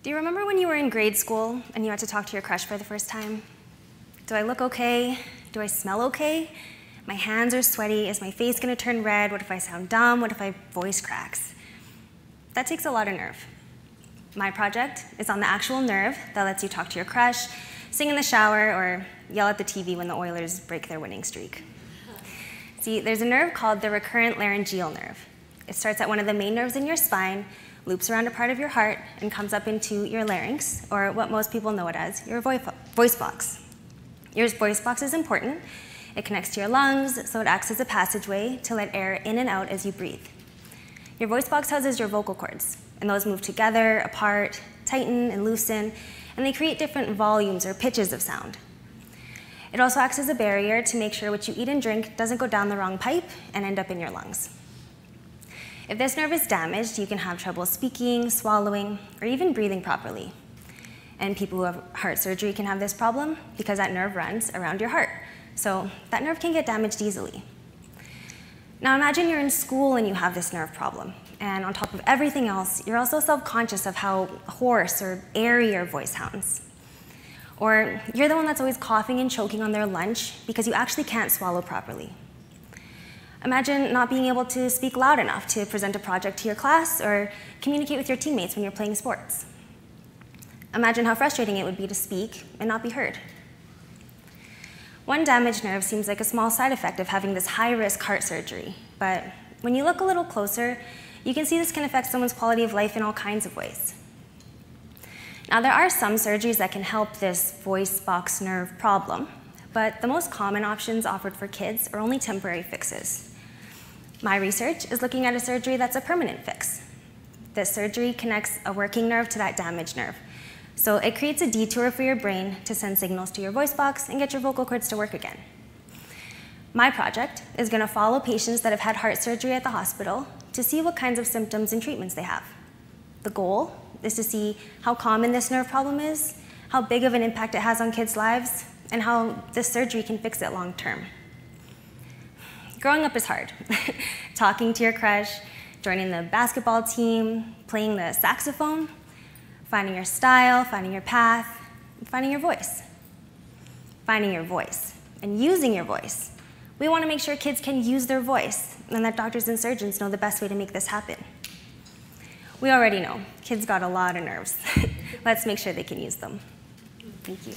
Do you remember when you were in grade school and you had to talk to your crush for the first time? Do I look okay? Do I smell okay? My hands are sweaty. Is my face gonna turn red? What if I sound dumb? What if my voice cracks? That takes a lot of nerve. My project is on the actual nerve that lets you talk to your crush, sing in the shower, or yell at the TV when the Oilers break their winning streak. See, there's a nerve called the recurrent laryngeal nerve. It starts at one of the main nerves in your spine, loops around a part of your heart, and comes up into your larynx, or what most people know it as, your voice box. Your voice box is important. It connects to your lungs, so it acts as a passageway to let air in and out as you breathe. Your voice box houses your vocal cords, and those move together, apart, tighten, and loosen, and they create different volumes or pitches of sound. It also acts as a barrier to make sure what you eat and drink doesn't go down the wrong pipe and end up in your lungs. If this nerve is damaged, you can have trouble speaking, swallowing, or even breathing properly. And people who have heart surgery can have this problem because that nerve runs around your heart. So that nerve can get damaged easily. Now imagine you're in school and you have this nerve problem. And on top of everything else, you're also self-conscious of how hoarse or airy your voice sounds. Or you're the one that's always coughing and choking on their lunch because you actually can't swallow properly. Imagine not being able to speak loud enough to present a project to your class or communicate with your teammates when you're playing sports. Imagine how frustrating it would be to speak and not be heard. One damaged nerve seems like a small side effect of having this high-risk heart surgery, but when you look a little closer, you can see this can affect someone's quality of life in all kinds of ways. Now, there are some surgeries that can help this voice box nerve problem, but the most common options offered for kids are only temporary fixes. My research is looking at a surgery that's a permanent fix. This surgery connects a working nerve to that damaged nerve. So it creates a detour for your brain to send signals to your voice box and get your vocal cords to work again. My project is going to follow patients that have had heart surgery at the hospital to see what kinds of symptoms and treatments they have. The goal is to see how common this nerve problem is, how big of an impact it has on kids' lives, and how this surgery can fix it long term. Growing up is hard. Talking to your crush, joining the basketball team, playing the saxophone, finding your style, finding your path, and finding your voice. Finding your voice and using your voice. We want to make sure kids can use their voice and that doctors and surgeons know the best way to make this happen. We already know, kids got a lot of nerves. Let's make sure they can use them. Thank you.